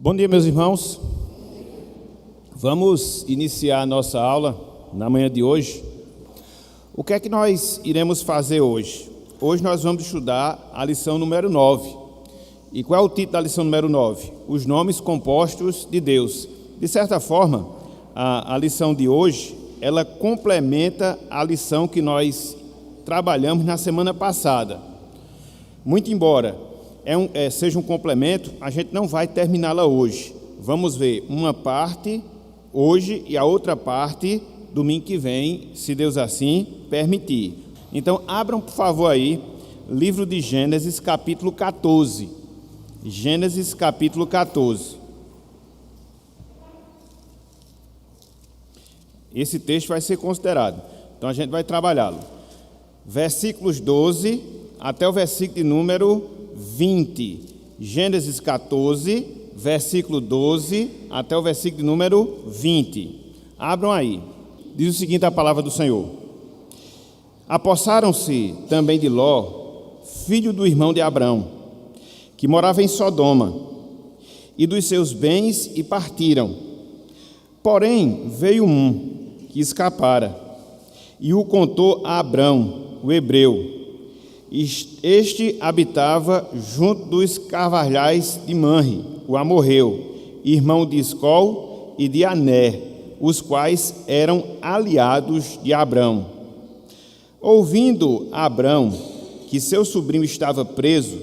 Bom dia, meus irmãos. Vamos iniciar a nossa aula na manhã de hoje. O que é que nós iremos fazer hoje? Hoje nós vamos estudar a lição número 9. E qual é o título da lição número 9? Os nomes compostos de Deus. De certa forma, a lição de hoje, ela complementa a lição que nós trabalhamos na semana passada. Muito embora seja um complemento, a gente não vai terminá-la hoje. Vamos ver uma parte hoje e a outra parte domingo que vem, se Deus assim permitir. Então, abram, por favor, aí, livro de Gênesis, capítulo 14. Gênesis, capítulo 14. Esse texto vai ser considerado. Então, a gente vai trabalhá-lo. Versículos 12 até o versículo de número 20. Gênesis 14, versículo 12 até o versículo de número 20. Abram aí. Diz o seguinte a palavra do Senhor. Apossaram-se também de Ló, filho do irmão de Abrão, que morava em Sodoma, e dos seus bens, e partiram. Porém, veio um que escapara, e o contou a Abrão, o hebreu. Este habitava junto dos carvalhais de Manre, o amorreu, irmão de Escol e de Aner, os quais eram aliados de Abrão. Ouvindo Abrão que seu sobrinho estava preso,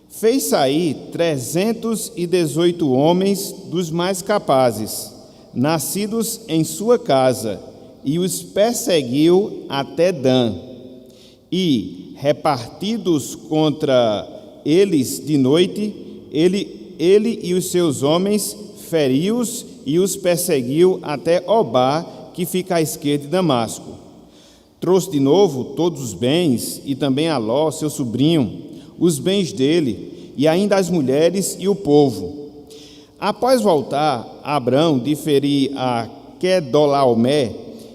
fez sair 318 homens dos mais capazes, nascidos em sua casa, e os perseguiu até Dan. E, repartidos contra eles de noite, ele e os seus homens feriu-os e os perseguiu até Obá, que fica à esquerda de Damasco. Trouxe de novo todos os bens, e também a Ló, seu sobrinho, os bens dele, e ainda as mulheres e o povo. Após voltar, Abrão de ferir a Quedorlaomé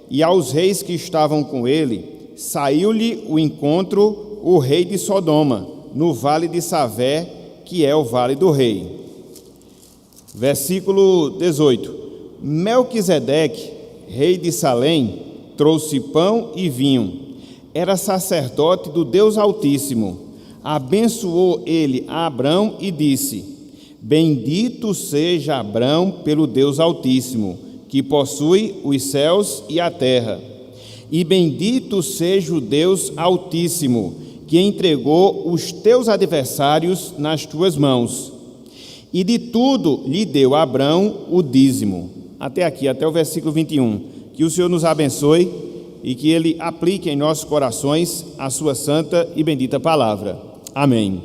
e aos reis que estavam com ele, saiu-lhe o encontro o rei de Sodoma, no vale de Savé, que é o vale do rei. Versículo 18. Melquisedeque, rei de Salém, trouxe pão e vinho. Era sacerdote do Deus Altíssimo. Abençoou ele a Abrão e disse: Bendito seja Abrão pelo Deus Altíssimo, que possui os céus e a terra. E bendito seja o Deus Altíssimo, que entregou os teus adversários nas tuas mãos. E de tudo lhe deu a Abrão o dízimo. Até aqui, até o versículo 21. Que o Senhor nos abençoe e que Ele aplique em nossos corações a sua santa e bendita palavra. Amém.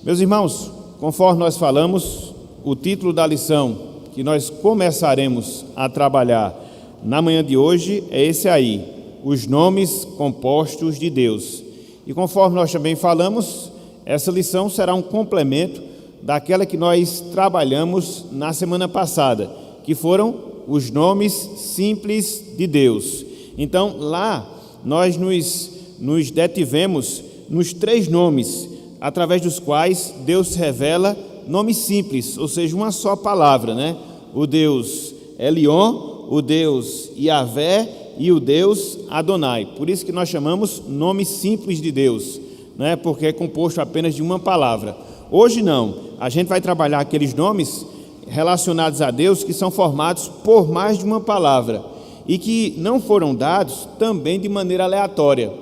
Meus irmãos, conforme nós falamos, o título da lição que nós começaremos a trabalhar na manhã de hoje é esse aí: os nomes compostos de Deus. E conforme nós também falamos, essa lição será um complemento daquela que nós trabalhamos na semana passada, que foram os nomes simples de Deus. Então, lá nós nos detivemos nos 3 nomes, através dos quais Deus revela nomes simples, ou seja, uma só palavra, né? O Deus Elion, o Deus Yahvé e o Deus Adonai. Por isso que nós chamamos nomes simples de Deus, né? Porque é composto apenas de uma palavra. Hoje não, a gente vai trabalhar aqueles nomes relacionados a Deus que são formados por mais de uma palavra e que não foram dados também de maneira aleatória.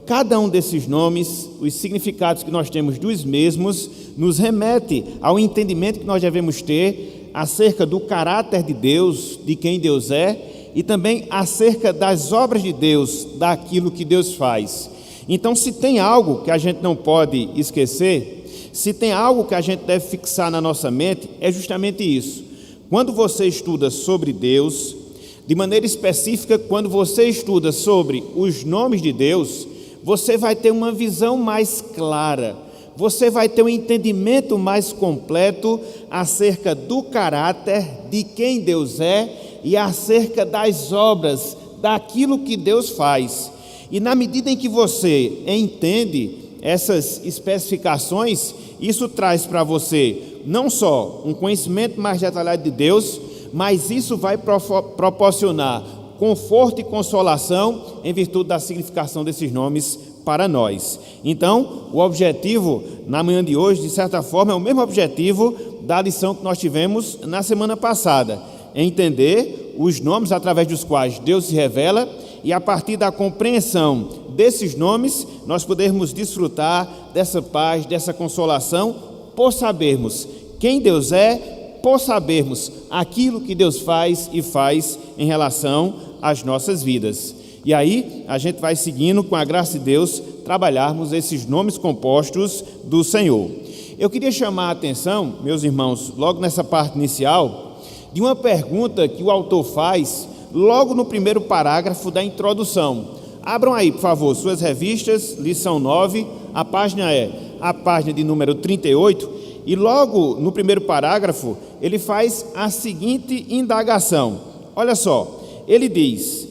Cada um desses nomes, os significados que nós temos dos mesmos, nos remete ao entendimento que nós devemos ter acerca do caráter de Deus, de quem Deus é, e também acerca das obras de Deus, daquilo que Deus faz. Então, se tem algo que a gente não pode esquecer, se tem algo que a gente deve fixar na nossa mente, é justamente isso. Quando você estuda sobre Deus, de maneira específica, quando você estuda sobre os nomes de Deus, você vai ter uma visão mais clara, você vai ter um entendimento mais completo acerca do caráter de quem Deus é e acerca das obras, daquilo que Deus faz. E na medida em que você entende essas especificações, isso traz para você não só um conhecimento mais detalhado de Deus, mas isso vai proporcionar conforto e consolação em virtude da significação desses nomes para nós. Então, o objetivo na manhã de hoje, de certa forma, é o mesmo objetivo da lição que nós tivemos na semana passada, entender os nomes através dos quais Deus se revela, e a partir da compreensão desses nomes, nós podermos desfrutar dessa paz, dessa consolação, por sabermos quem Deus é, por sabermos aquilo que Deus faz e faz em relação às nossas vidas. E aí, a gente vai seguindo, com a graça de Deus, trabalharmos esses nomes compostos do Senhor. Eu queria chamar a atenção, meus irmãos, logo nessa parte inicial, de uma pergunta que o autor faz logo no primeiro parágrafo da introdução. Abram aí, por favor, suas revistas, lição 9, a página é a página de número 38, e logo no primeiro parágrafo, ele faz a seguinte indagação. Olha só, ele diz: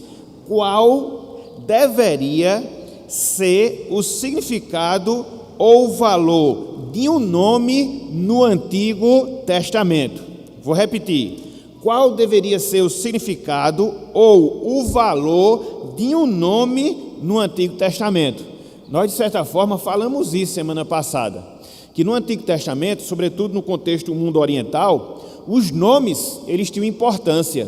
qual deveria ser o significado ou valor de um nome no Antigo Testamento? Vou repetir. Qual deveria ser o significado ou o valor de um nome no Antigo Testamento? Nós, de certa forma, falamos isso semana passada, que no Antigo Testamento, sobretudo no contexto do mundo oriental, os nomes, eles tinham importância,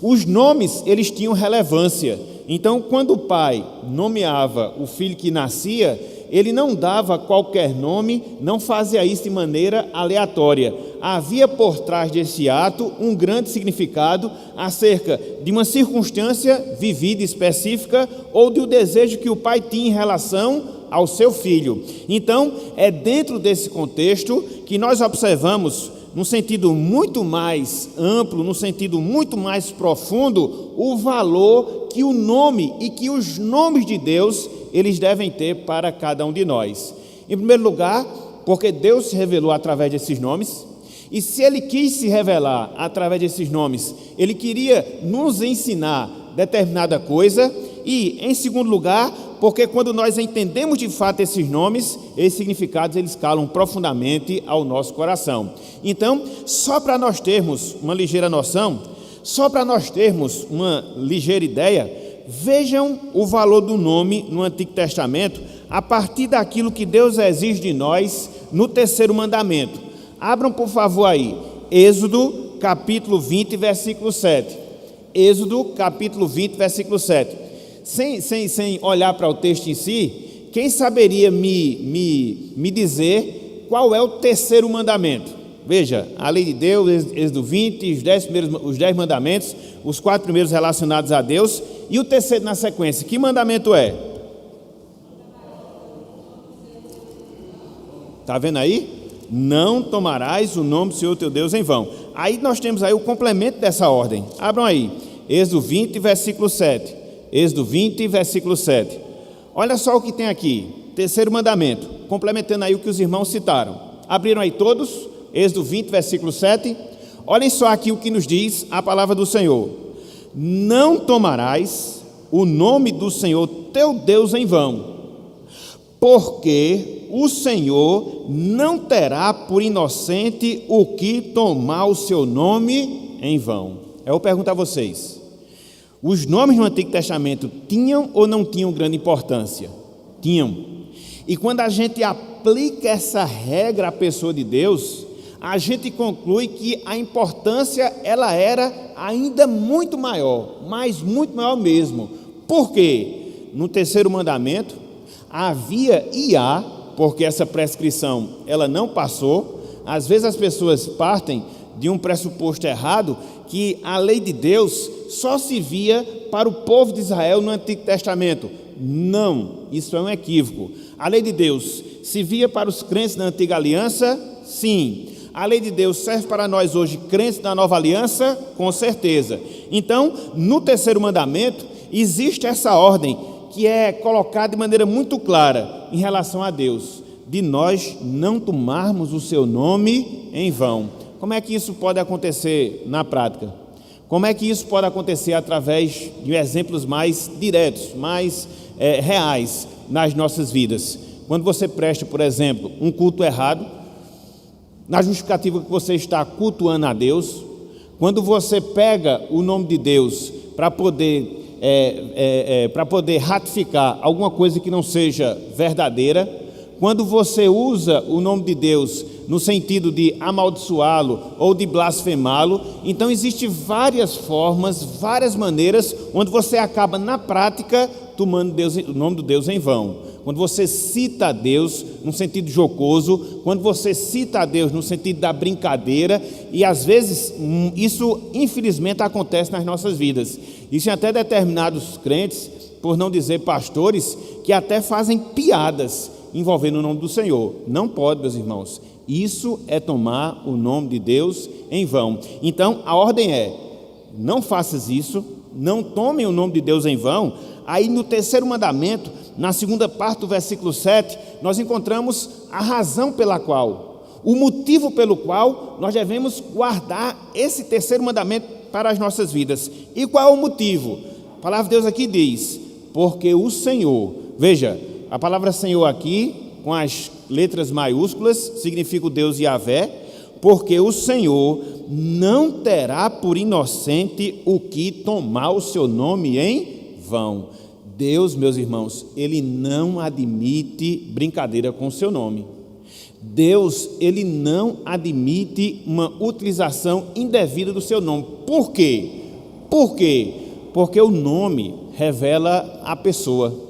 os nomes, eles tinham relevância. Então, quando o pai nomeava o filho que nascia, ele não dava qualquer nome, não fazia isso de maneira aleatória. Havia por trás desse ato um grande significado acerca de uma circunstância vivida específica ou do desejo que o pai tinha em relação ao seu filho. Então, é dentro desse contexto que nós observamos, num sentido muito mais amplo, num sentido muito mais profundo, o valor que o nome e que os nomes de Deus eles devem ter para cada um de nós. Em primeiro lugar, porque Deus se revelou através desses nomes, e se Ele quis se revelar através desses nomes, Ele queria nos ensinar determinada coisa. E, em segundo lugar, porque quando nós entendemos de fato esses nomes, esses significados, eles calam profundamente ao nosso coração. Então, só para nós termos uma ligeira noção, só para nós termos uma ligeira ideia, vejam o valor do nome no Antigo Testamento a partir daquilo que Deus exige de nós no terceiro mandamento. Abram, por favor, aí, Êxodo, capítulo 20, versículo 7. Êxodo, capítulo 20, versículo 7. Sem olhar para o texto em si, quem saberia me dizer qual é o terceiro mandamento? Veja, a lei de Deus, Êxodo 20, os 10 mandamentos, os 4 primeiros relacionados a Deus, e o terceiro na sequência, que mandamento é? Está vendo aí? Não tomarás o nome do Senhor teu Deus em vão. Aí nós temos aí o complemento dessa ordem. Abram aí, Êxodo 20, versículo 7. Êxodo 20, versículo 7. Olha só o que tem aqui, terceiro mandamento, complementando aí o que os irmãos citaram. Abriram aí todos? Êxodo 20, versículo 7. Olhem só aqui o que nos diz a palavra do Senhor. Não tomarás o nome do Senhor teu Deus em vão, porque o Senhor não terá por inocente o que tomar o seu nome em vão. Eu vou perguntar a vocês, os nomes no Antigo Testamento tinham ou não tinham grande importância? Tinham. E quando a gente aplica essa regra à pessoa de Deus, a gente conclui que a importância ela era ainda muito maior, mas muito maior mesmo. Por quê? No terceiro mandamento havia e há, porque essa prescrição ela não passou. Às vezes as pessoas partem de um pressuposto errado, que a lei de Deus só se via para o povo de Israel no Antigo Testamento. Não, isso é um equívoco. A lei de Deus se via para os crentes da Antiga Aliança? Sim. A lei de Deus serve para nós hoje, crentes da Nova Aliança? Com certeza. Então, no terceiro mandamento, existe essa ordem que é colocada de maneira muito clara em relação a Deus, de nós não tomarmos o seu nome em vão. Como é que isso pode acontecer na prática? Como é que isso pode acontecer através de exemplos mais diretos, mais reais nas nossas vidas? Quando você presta, por exemplo, um culto errado, na justificativa que você está cultuando a Deus, quando você pega o nome de Deus para poder ratificar alguma coisa que não seja verdadeira, quando você usa o nome de Deus no sentido de amaldiçoá-lo ou de blasfemá-lo, então existem várias formas, várias maneiras, onde você acaba na prática tomando o nome de Deus em vão. Quando você cita a Deus no sentido jocoso, quando você cita a Deus no sentido da brincadeira, e às vezes isso infelizmente acontece nas nossas vidas. Existem até determinados crentes, por não dizer pastores, que até fazem piadas envolvendo o nome do Senhor. Não pode, meus irmãos. Isso é tomar o nome de Deus em vão. Então a ordem é: não faças isso, não tomem o nome de Deus em vão. Aí no terceiro mandamento, na segunda parte do versículo 7, nós encontramos a razão pela qual, o motivo pelo qual nós devemos guardar esse terceiro mandamento para as nossas vidas. E qual é o motivo? A palavra de Deus aqui diz: porque o Senhor, veja, a palavra Senhor aqui, com as letras maiúsculas, significa o Deus Yahvé, porque o Senhor não terá por inocente o que tomar o seu nome em vão. Deus, meus irmãos, Ele não admite brincadeira com o seu nome. Deus, Ele não admite uma utilização indevida do seu nome. Por quê? Por quê? Porque o nome revela a pessoa.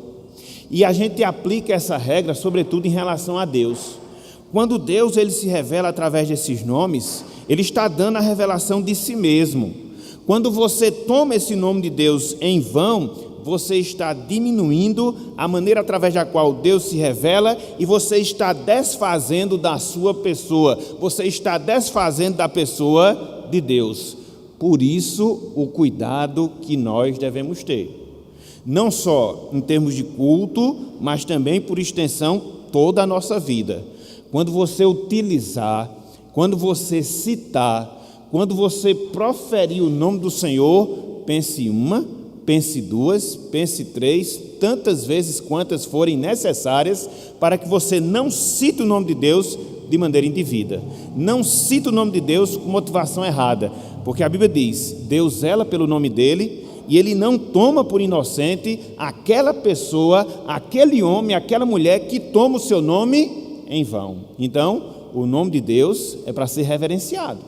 E a gente aplica essa regra, sobretudo em relação a Deus. Quando Deus ele se revela através desses nomes, Ele está dando a revelação de si mesmo. Quando você toma esse nome de Deus em vão, você está diminuindo a maneira através da qual Deus se revela, e você está desfazendo da sua pessoa, você está desfazendo da pessoa de Deus. Por isso, o cuidado que nós devemos ter, não só em termos de culto, mas também por extensão toda a nossa vida. Quando você utilizar, quando você citar, quando você proferir o nome do Senhor, pense uma, pense duas, pense três, tantas vezes quantas forem necessárias, para que você não cite o nome de Deus de maneira indevida. Não cite o nome de Deus com motivação errada, porque a Bíblia diz: Deus zela pelo nome dele, e Ele não toma por inocente aquela pessoa, aquele homem, aquela mulher que toma o seu nome em vão. Então, o nome de Deus é para ser reverenciado.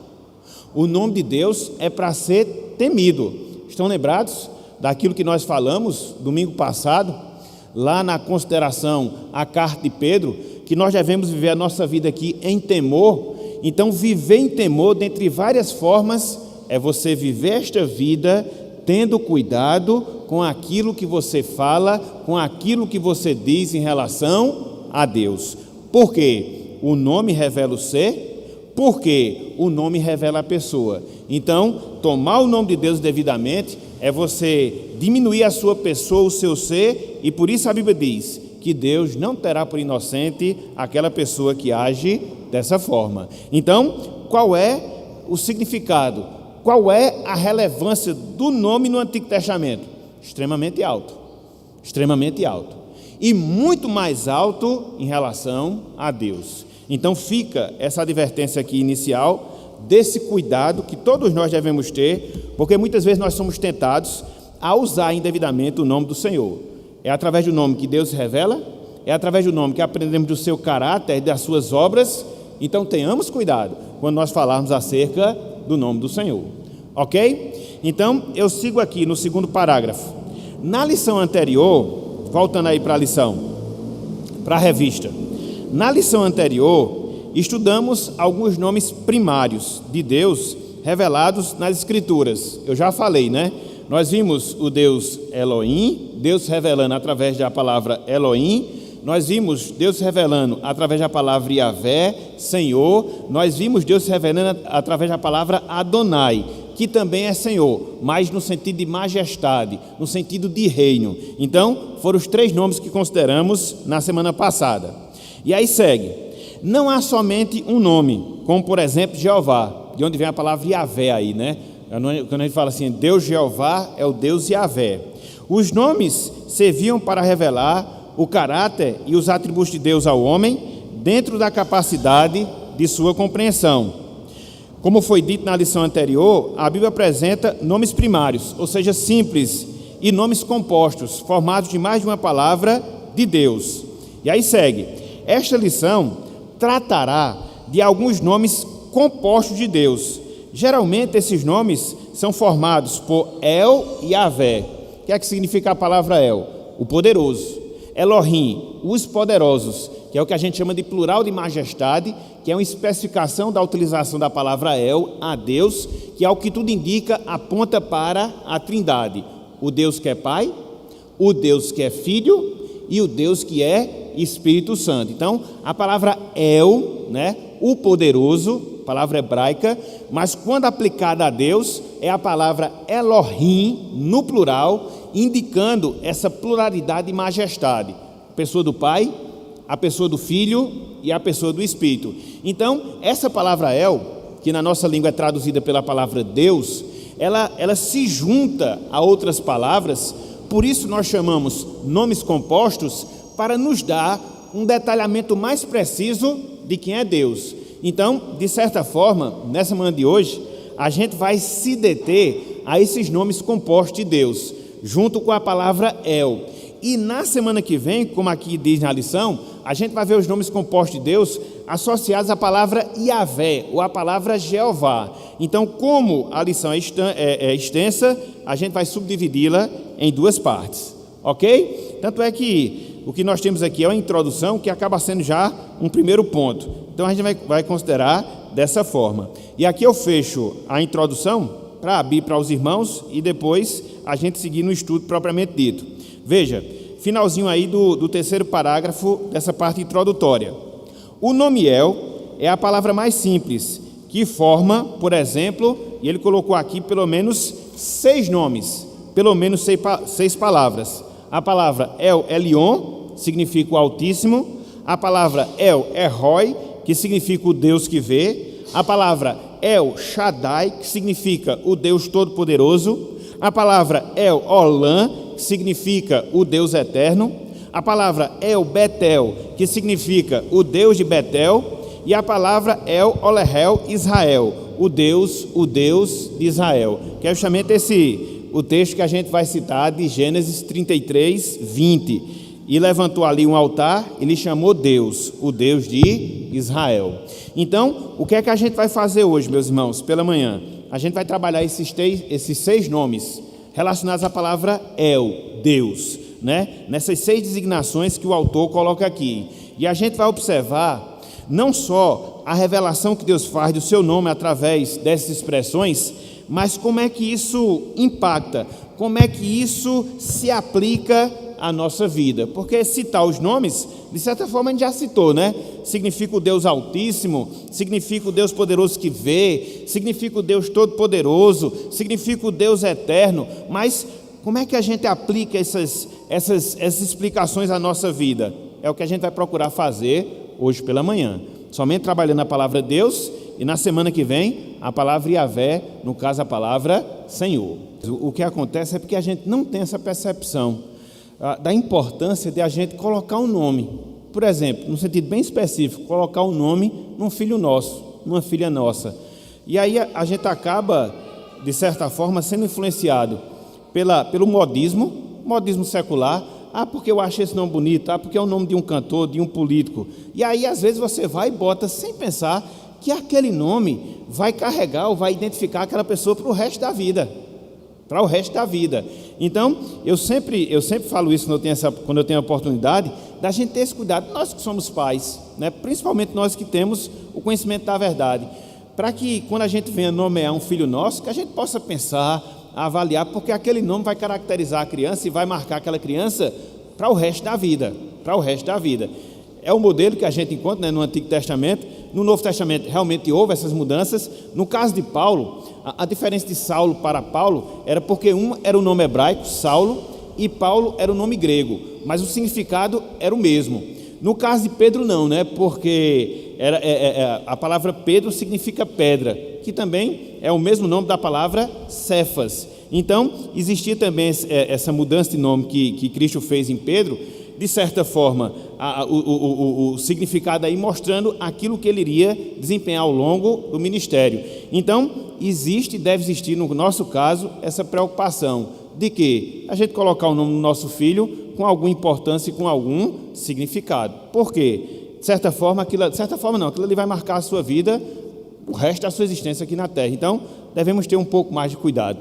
O nome de Deus é para ser temido. Estão lembrados daquilo que nós falamos domingo passado, lá na consideração à carta de Pedro, que nós devemos viver a nossa vida aqui em temor? Então, viver em temor, dentre várias formas, é você viver esta vida tendo cuidado com aquilo que você fala, com aquilo que você diz em relação a Deus. Por quê? O nome revela o ser, porque o nome revela a pessoa. Então, tomar o nome de Deus devidamente é você diminuir a sua pessoa, o seu ser, e por isso a Bíblia diz que Deus não terá por inocente aquela pessoa que age dessa forma. Então, qual é o significado? Qual é a relevância do nome no Antigo Testamento? Extremamente alto. Extremamente alto. E muito mais alto em relação a Deus. Então fica essa advertência aqui inicial, desse cuidado que todos nós devemos ter, porque muitas vezes nós somos tentados a usar indevidamente o nome do Senhor. É através do nome que Deus se revela, é através do nome que aprendemos do seu caráter e das suas obras. Então tenhamos cuidado quando nós falarmos acerca do nome do Senhor, ok? Então eu sigo aqui no segundo parágrafo. Na lição anterior, voltando aí para a lição, para a revista, na lição anterior estudamos alguns nomes primários de Deus revelados nas Escrituras. Eu já falei, né? Nós vimos o Deus Elohim, Deus revelando através da palavra Elohim. Nós vimos Deus revelando através da palavra Yahvé, Senhor. Nós vimos Deus revelando através da palavra Adonai, que também é Senhor, mas no sentido de majestade, no sentido de reino. Então, foram os três nomes que consideramos na semana passada. E aí segue: não há somente um nome, como por exemplo Jeová, de onde vem a palavra Yahvé aí, né? Quando a gente fala assim, Deus Jeová é o Deus Yahvé. Os nomes serviam para revelar o caráter e os atributos de Deus ao homem, dentro da capacidade de sua compreensão. Como foi dito na lição anterior, a Bíblia apresenta nomes primários, ou seja, simples, e nomes compostos, formados de mais de uma palavra de Deus. E aí segue: esta lição tratará de alguns nomes compostos de Deus. Geralmente esses nomes são formados por El e Yahvé. O que é que significa a palavra El? O poderoso. Elohim, os poderosos, que é o que a gente chama de plural de majestade, que é uma especificação da utilização da palavra El, a Deus, que ao que tudo indica aponta para a Trindade: o Deus que é Pai, o Deus que é Filho e o Deus que é Espírito Santo. Então, a palavra El, né, o poderoso, palavra hebraica, mas quando aplicada a Deus, é a palavra Elohim, no plural, indicando essa pluralidade e majestade: a pessoa do Pai, a pessoa do Filho e a pessoa do Espírito. Então, essa palavra El, que na nossa língua é traduzida pela palavra Deus, ela se junta a outras palavras. Por isso nós chamamos nomes compostos, para nos dar um detalhamento mais preciso de quem é Deus. Então, de certa forma, nessa manhã de hoje, a gente vai se deter a esses nomes compostos de Deus, junto com a palavra El. E na semana que vem, como aqui diz na lição, a gente vai ver os nomes compostos de Deus associados à palavra Yahvé, ou à palavra Jeová. Então, como a lição é extensa, a gente vai subdividi-la em duas partes, ok? Tanto é que o que nós temos aqui é uma introdução que acaba sendo já um primeiro ponto. Então, a gente vai considerar dessa forma. E aqui eu fecho a introdução para abrir para os irmãos e depois a gente seguir no estudo propriamente dito. Veja, finalzinho aí do terceiro parágrafo dessa parte introdutória. O nome El é a palavra mais simples, que forma, por exemplo, e ele colocou aqui pelo menos 6 nomes, pelo menos 6 palavras. A palavra El Elyon, significa o Altíssimo. A palavra El Erroi, que significa o Deus que vê. A palavra El Shaddai, que significa o Deus Todo-Poderoso. A palavra El Olam, que significa o Deus Eterno. A palavra El Betel, que significa o Deus de Betel. E a palavra El Olehel Israel, o Deus de Israel, que é justamente o texto que a gente vai citar de Gênesis 33, 20. E levantou ali um altar e lhe chamou Deus, o Deus de Israel. Então, o que é que a gente vai fazer hoje, meus irmãos, pela manhã? A gente vai trabalhar esses 6 nomes relacionados à palavra El, Deus, né? Nessas 6 designações que o autor coloca aqui. E a gente vai observar não só a revelação que Deus faz do seu nome através dessas expressões, mas como é que isso impacta, como é que isso se aplica à nossa vida. Porque citar os nomes, de certa forma a gente já citou, né? Significa o Deus Altíssimo, significa o Deus Poderoso que vê, significa o Deus Todo-Poderoso, significa o Deus Eterno. Mas como é que a gente aplica essas explicações à nossa vida? É o que a gente vai procurar fazer hoje pela manhã, somente trabalhando a palavra Deus, e na semana que vem a palavra Yahvé, no caso a palavra Senhor. O que acontece é porque a gente não tem essa percepção da importância de a gente colocar um nome. Por exemplo, num sentido bem específico, colocar um nome num filho nosso, numa filha nossa. E aí a gente acaba, de certa forma, sendo influenciado pelo modismo secular. Porque eu acho esse nome bonito, porque é o nome de um cantor, de um político. E aí, às vezes, você vai e bota sem pensar que aquele nome vai carregar ou vai identificar aquela pessoa para o resto da vida. Para o resto da vida. Então, eu sempre falo isso quando eu tenho a oportunidade, da gente ter esse cuidado, nós que somos pais, né? Principalmente nós que temos o conhecimento da verdade, para que quando a gente venha nomear um filho nosso, que a gente possa pensar, avaliar, porque aquele nome vai caracterizar a criança e vai marcar aquela criança para o resto da vida, É o modelo que a gente encontra, né, no Antigo Testamento. No Novo Testamento realmente houve essas mudanças. No caso de Paulo, a diferença de Saulo para Paulo era porque um era o nome hebraico, Saulo, e Paulo era o nome grego, mas o significado era o mesmo. No caso de Pedro não, né, porque a palavra Pedro significa pedra, que também é o mesmo nome da palavra Cefas. Então, existia também essa mudança de nome que Cristo fez em Pedro, de certa forma, o significado aí mostrando aquilo que ele iria desempenhar ao longo do ministério. Então, existe e deve existir, no nosso caso, essa preocupação de que a gente colocar o nome do nosso filho com alguma importância e com algum significado. Por quê? De certa forma, aquilo ali vai marcar a sua vida, o resto da sua existência aqui na Terra. Então, devemos ter um pouco mais de cuidado.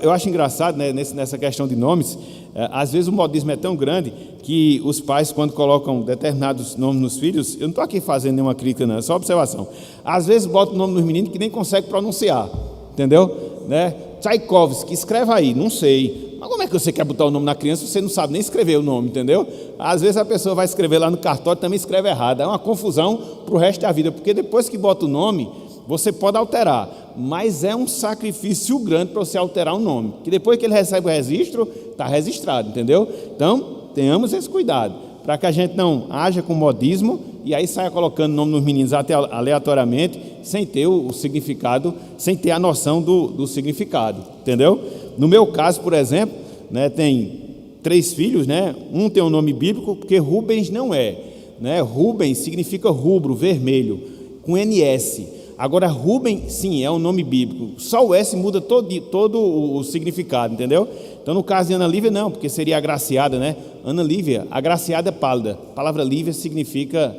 Eu acho engraçado, né, nessa questão de nomes, às vezes o modismo é tão grande que os pais, quando colocam determinados nomes nos filhos, eu não estou aqui fazendo nenhuma crítica, não, é só observação. Às vezes botam o nome nos meninos que nem consegue pronunciar, entendeu? Né? Tchaikovsky, escreve aí, não sei. Mas como é que você quer botar o nome na criança se você não sabe nem escrever o nome, entendeu? Às vezes a pessoa vai escrever lá no cartório e também escreve errado. É uma confusão para o resto da vida, porque depois que bota o nome, você pode alterar, mas é um sacrifício grande para você alterar o nome, que depois que ele recebe o registro, está registrado, entendeu? Então, tenhamos esse cuidado, para que a gente não haja com modismo e aí saia colocando nome nos meninos até aleatoriamente, sem ter o significado, sem ter a noção do significado, entendeu? No meu caso, por exemplo, né, tem 3 filhos, né? Um tem um nome bíblico, porque Rubens não é, né? Rubens significa rubro, vermelho, com NS. Agora, Rubem, sim, é um nome bíblico. Só o S muda todo o significado, entendeu? Então, no caso de Ana Lívia, não, porque seria agraciada, né? Ana Lívia, agraciada é pálida. A palavra Lívia significa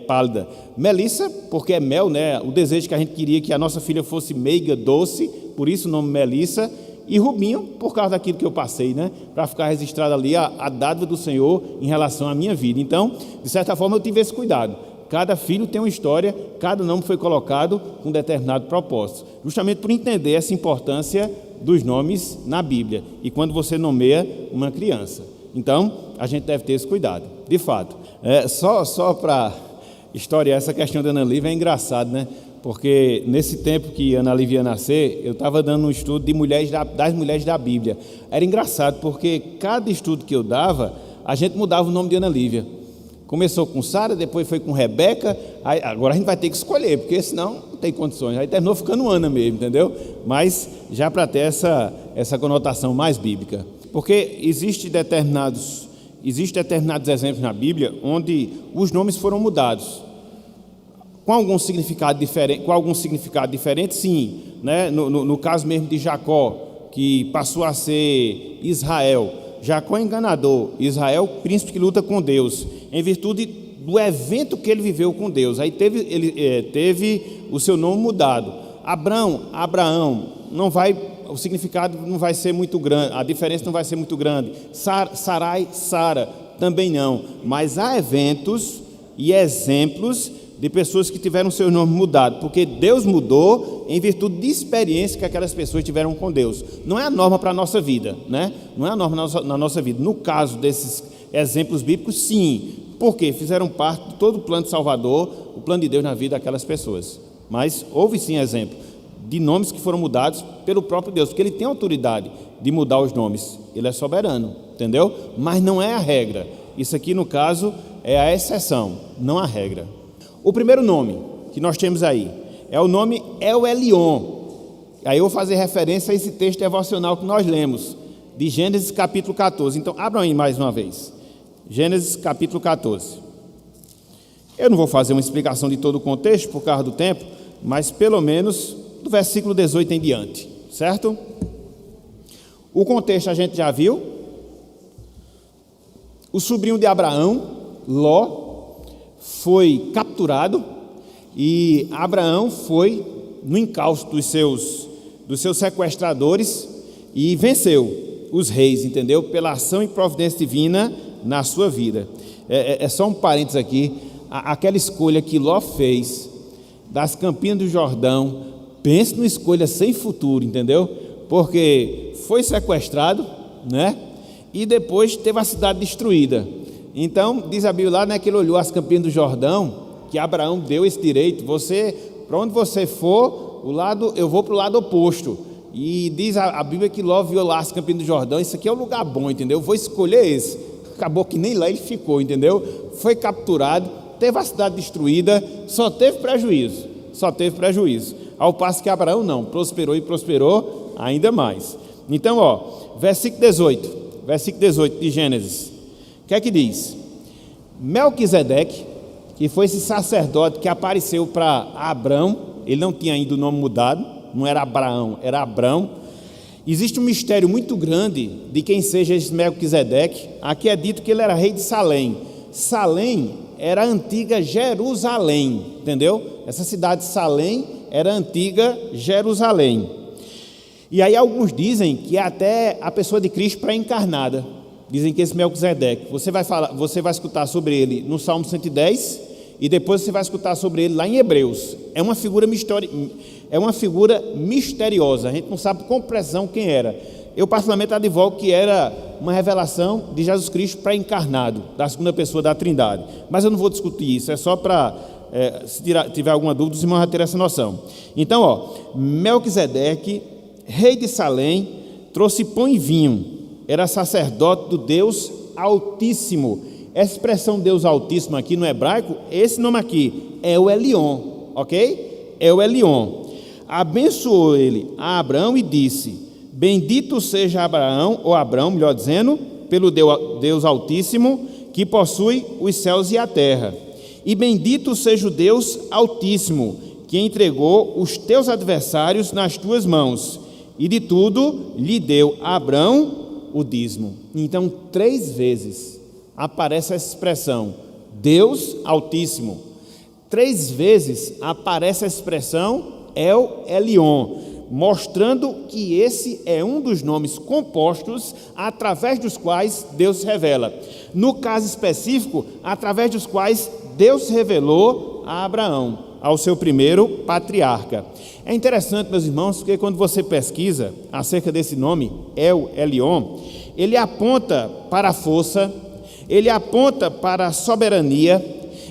pálida. Melissa, porque é mel, né? O desejo que a gente queria que a nossa filha fosse meiga, doce, por isso o nome Melissa. E Rubinho, por causa daquilo que eu passei, né? Para ficar registrada ali a dádiva do Senhor em relação à minha vida. Então, de certa forma, eu tive esse cuidado. Cada filho tem uma história, cada nome foi colocado com um determinado propósito, justamente por entender essa importância dos nomes na Bíblia e quando você nomeia uma criança. Então, a gente deve ter esse cuidado, de fato. Só para historiar essa questão da Ana Lívia é engraçado, né? Porque nesse tempo que Ana Lívia ia nascer, eu estava dando um estudo de das mulheres da Bíblia. Era engraçado, porque cada estudo que eu dava, a gente mudava o nome de Ana Lívia. Começou com Sara, depois foi com Rebeca, agora a gente vai ter que escolher, porque senão não tem condições. Aí terminou ficando Ana mesmo, entendeu? Mas já para ter essa conotação mais bíblica. Porque existem determinados exemplos na Bíblia onde os nomes foram mudados. Com algum significado diferente, sim. Né? No caso mesmo de Jacó, que passou a ser Israel. Jacó enganador, Israel príncipe que luta com Deus, em virtude do evento que ele viveu com Deus. Aí teve o seu nome mudado. Abraão, o significado não vai ser muito grande, a diferença não vai ser muito grande. Sarai, Sara, também não. Mas há eventos e exemplos de pessoas que tiveram seu nome mudado, porque Deus mudou em virtude de experiência que aquelas pessoas tiveram com Deus. Não é a norma para a nossa vida, né? Não é a norma na nossa vida. No caso desses exemplos bíblicos, sim, porque fizeram parte de todo o plano de Salvador, o plano de Deus na vida daquelas pessoas. Mas houve sim exemplo de nomes que foram mudados pelo próprio Deus, porque Ele tem autoridade de mudar os nomes. Ele é soberano, entendeu? Mas não é a regra. Isso aqui, no caso, é a exceção, não a regra. O primeiro nome que nós temos aí é o nome El-Elion. Aí eu vou fazer referência a esse texto devocional que nós lemos, de Gênesis capítulo 14. Então, abram aí mais uma vez. Gênesis capítulo 14. Eu não vou fazer uma explicação de todo o contexto por causa do tempo, mas pelo menos do versículo 18 em diante, certo? O contexto a gente já viu. O sobrinho de Abraão, Ló, foi capturado e Abraão foi no encalço dos seus sequestradores e venceu os reis, entendeu? Pela ação e providência divina na sua vida. É só um parênteses aqui, aquela escolha que Ló fez das Campinas do Jordão, pense numa escolha sem futuro, entendeu? Porque foi sequestrado, né? E depois teve a cidade destruída. Então, diz a Bíblia lá, né, que ele olhou as Campinas do Jordão, que Abraão deu esse direito, para onde você for, eu vou para o lado oposto. E diz a Bíblia que Ló viu lá as Campinas do Jordão, isso aqui é um lugar bom, entendeu? Eu vou escolher esse. Acabou que nem lá ele ficou, entendeu? Foi capturado, teve a cidade destruída, só teve prejuízo. Ao passo que Abraão não, prosperou e prosperou ainda mais. Então, versículo 18 de Gênesis, que é que diz? Melquisedeque, que foi esse sacerdote que apareceu para Abrão, ele não tinha ainda o nome mudado, não era Abraão, era Abrão. Existe um mistério muito grande de quem seja esse Melquisedeque. Aqui é dito que ele era rei de Salém. Salém era a antiga Jerusalém, entendeu? Essa cidade de Salém era a antiga Jerusalém. E aí alguns dizem que é até a pessoa de Cristo pré-encarnada. Dizem que esse Melquisedeque, você vai escutar sobre ele no Salmo 110 e depois você vai escutar sobre ele lá em Hebreus. É uma figura misteriosa, a gente não sabe com precisão quem era. Eu particularmente advogo que era uma revelação de Jesus Cristo pré-encarnado, da segunda pessoa da Trindade. Mas eu não vou discutir isso, é só para, se tiver alguma dúvida, os irmãos já terem essa noção. Então, Melquisedeque, rei de Salém, trouxe pão e vinho, era sacerdote do Deus Altíssimo. Essa expressão Deus Altíssimo aqui no hebraico, esse nome aqui é o Elion, ok? É o Elion. Abençoou ele a Abraão e disse: bendito seja Abraão, melhor dizendo, pelo Deus Altíssimo, que possui os céus e a terra. E bendito seja o Deus Altíssimo, que entregou os teus adversários nas tuas mãos, e de tudo lhe deu a Abraão o dízimo. Então, 3 vezes aparece essa expressão, Deus Altíssimo. 3 vezes aparece a expressão El Elion, mostrando que esse é um dos nomes compostos através dos quais Deus se revela. No caso específico, através dos quais Deus se revelou a Abraão, ao seu primeiro patriarca. É interessante, meus irmãos, porque quando você pesquisa acerca desse nome, El Elion, ele aponta para a força, ele aponta para a soberania,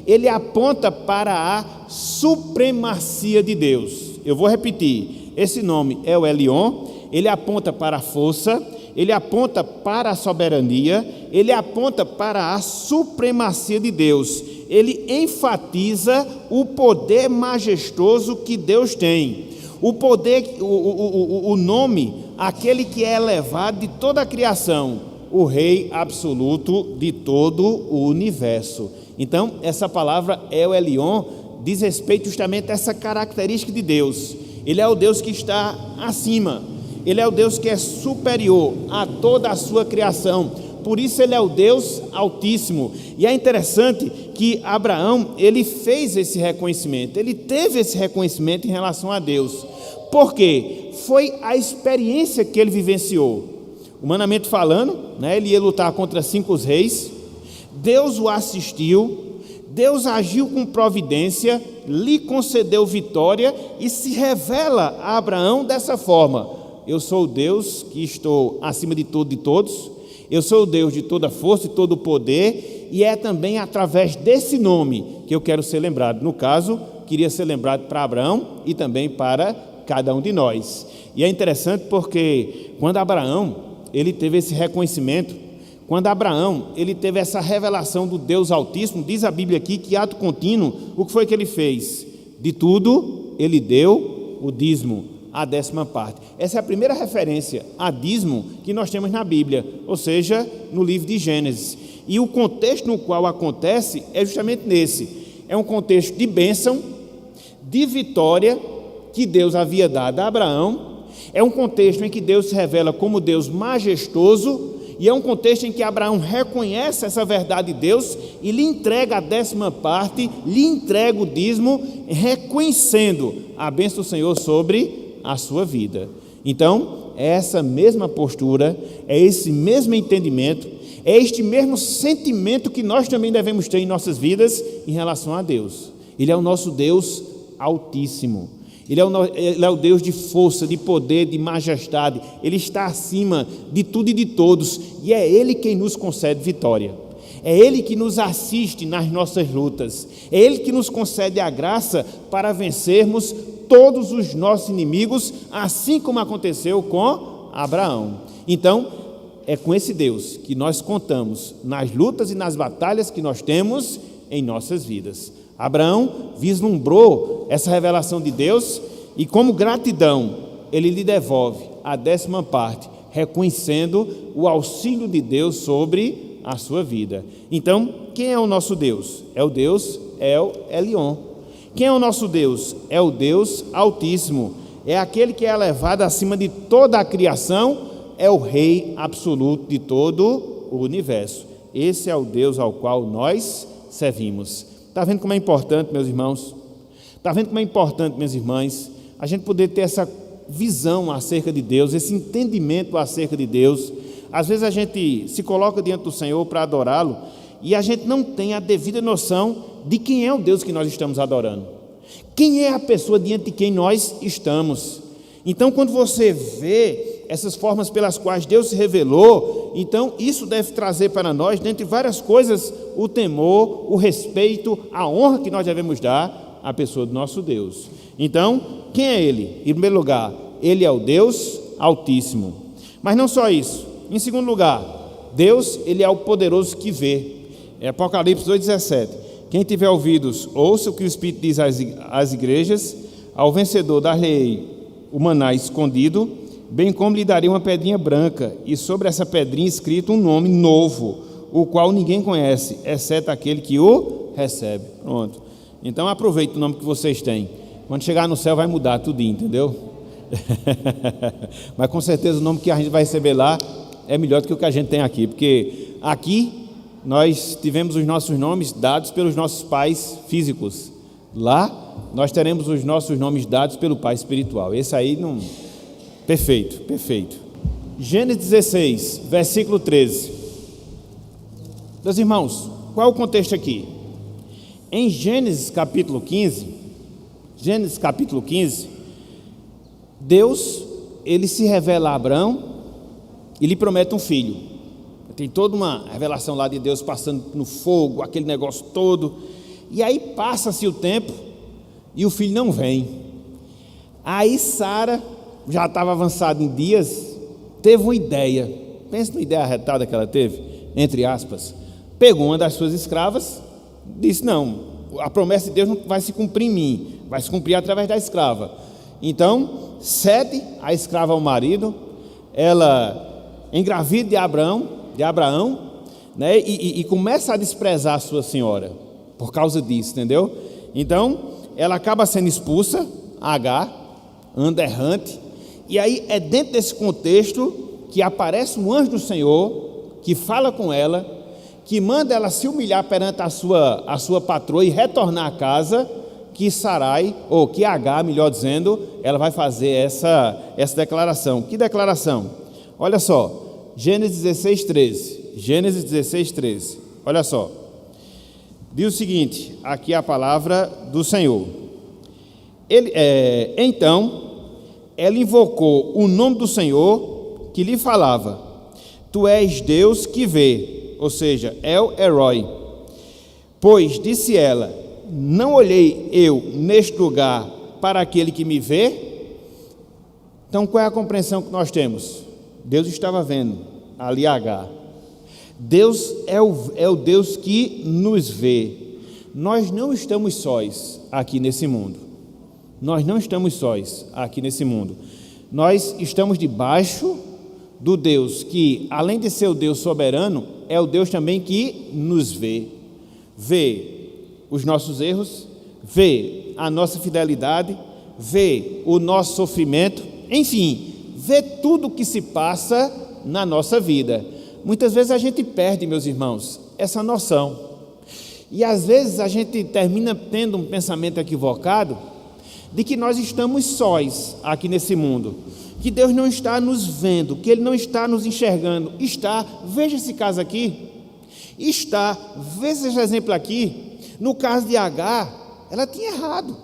ele aponta para a supremacia de Deus. Eu vou repetir, esse nome El Elion, ele aponta para a força, ele aponta para a soberania, ele aponta para a supremacia de Deus. Ele enfatiza o poder majestoso que Deus tem. O poder, o nome, aquele que é elevado de toda a criação, o Rei absoluto de todo o universo. Então, essa palavra El Elion diz respeito justamente a essa característica de Deus. Ele é o Deus que está acima, ele é o Deus que é superior a toda a sua criação. Por isso ele é o Deus Altíssimo. E é interessante que Abraão, ele fez esse reconhecimento, ele teve esse reconhecimento em relação a Deus. Por quê? Foi a experiência que ele vivenciou. Humanamente falando, ele ia lutar contra 5 reis, Deus o assistiu, Deus agiu com providência, lhe concedeu vitória e se revela a Abraão dessa forma: eu sou o Deus que estou acima de tudo e de todos, eu sou o Deus de toda força e todo poder, e é também através desse nome que eu quero ser lembrado. No caso, queria ser lembrado para Abraão e também para cada um de nós. E é interessante porque quando Abraão ele teve esse reconhecimento, quando Abraão ele teve essa revelação do Deus Altíssimo, diz a Bíblia aqui que ato contínuo, o que foi que ele fez? De tudo ele deu o dízimo, a 10ª parte. Essa é a primeira referência a dízimo que nós temos na Bíblia, ou seja, no livro de Gênesis. E o contexto no qual acontece é justamente nesse. É um contexto de bênção, de vitória que Deus havia dado a Abraão. É um contexto em que Deus se revela como Deus majestoso, e é um contexto em que Abraão reconhece essa verdade de Deus e lhe entrega a 10ª parte, lhe entrega o dízimo, reconhecendo a bênção do Senhor sobre a sua vida. Então, é essa mesma postura, é esse mesmo entendimento, é este mesmo sentimento que nós também devemos ter em nossas vidas em relação a Deus. Ele é o nosso Deus Altíssimo. Ele é o Deus de força, de poder, de majestade. Ele está acima de tudo e de todos. E é Ele quem nos concede vitória. É Ele que nos assiste nas nossas lutas. É Ele que nos concede a graça para vencermos todos os nossos inimigos, assim como aconteceu com Abraão. Então, é com esse Deus que nós contamos nas lutas e nas batalhas que nós temos em nossas vidas. Abraão vislumbrou essa revelação de Deus e, como gratidão, ele lhe devolve a 10ª parte, reconhecendo o auxílio de Deus sobre a sua vida. Então, quem é o nosso Deus? É o Deus El Elyon. Quem é o nosso Deus? É o Deus Altíssimo. É aquele que é elevado acima de toda a criação, é o Rei absoluto de todo o universo. Esse é o Deus ao qual nós servimos. Está vendo como é importante, meus irmãos? Está vendo como é importante, minhas irmãs, a gente poder ter essa visão acerca de Deus, esse entendimento acerca de Deus. Às vezes a gente se coloca diante do Senhor para adorá-lo e a gente não tem a devida noção de quem é o Deus que nós estamos adorando. Quem é a pessoa diante de quem nós estamos? Então, quando você vê essas formas pelas quais Deus se revelou, então isso deve trazer para nós, dentre várias coisas, o temor, o respeito, a honra que nós devemos dar à pessoa do nosso Deus. Então, quem é Ele? Em primeiro lugar, Ele é o Deus Altíssimo. Mas não só isso. Em segundo lugar, Deus, Ele é o poderoso que vê. É Apocalipse 2,17. Quem tiver ouvidos, ouça o que o Espírito diz às igrejas. Ao vencedor dar-lhe o maná escondido, bem como lhe daria uma pedrinha branca, e sobre essa pedrinha escrito um nome novo, o qual ninguém conhece, exceto aquele que o recebe. Pronto. Então aproveite o nome que vocês têm. Quando chegar no céu vai mudar tudo, entendeu? Mas com certeza o nome que a gente vai receber lá é melhor do que o que a gente tem aqui, porque aqui nós tivemos os nossos nomes dados pelos nossos pais físicos. Lá nós teremos os nossos nomes dados pelo Pai espiritual. Esse aí não... Perfeito, perfeito. Gênesis 16, versículo 13. Meus irmãos, qual é o contexto aqui? Em Gênesis capítulo 15, Deus, ele se revela a Abraão e lhe promete um filho. Tem toda uma revelação lá de Deus passando no fogo, aquele negócio todo. E aí passa-se o tempo e o filho não vem. Aí Sara, já estava avançada em dias, teve uma ideia. Pensa numa ideia arretada que ela teve, entre aspas. Pegou uma das suas escravas, disse: não, a promessa de Deus não vai se cumprir em mim, vai se cumprir através da escrava. Então, cede a escrava ao marido, ela engravida de Abraão, né, e começa a desprezar a sua senhora, por causa disso, entendeu? Então, ela acaba sendo expulsa, Agar, anda errante, e aí é dentro desse contexto que aparece um anjo do Senhor, que fala com ela, que manda ela se humilhar perante a sua patroa e retornar à casa, que Sarai, ou que Agar, melhor dizendo, ela vai fazer essa declaração. Que declaração? Olha só, Gênesis 16, 13, olha só, diz o seguinte, aqui é a palavra do Senhor. Então, ela invocou o nome do Senhor que lhe falava: tu és Deus que vê, ou seja, El Eroi. Pois, disse ela, não olhei eu neste lugar para aquele que me vê? Então, qual é a compreensão que nós temos? Deus estava vendo ali Agar. Deus é o Deus que nos vê. Nós não estamos sós aqui nesse mundo. Nós não estamos sós aqui nesse mundo. Nós estamos debaixo do Deus que, além de ser o Deus soberano, é o Deus também que nos vê. Vê os nossos erros, vê a nossa fidelidade, vê o nosso sofrimento, enfim, vê tudo o que se passa na nossa vida. Muitas vezes a gente perde, meus irmãos, essa noção. E às vezes a gente termina tendo um pensamento equivocado de que nós estamos sós aqui nesse mundo, que Deus não está nos vendo, que Ele não está nos enxergando. Está, veja esse caso aqui, está, veja esse exemplo aqui. No caso de Agar, ela tinha errado,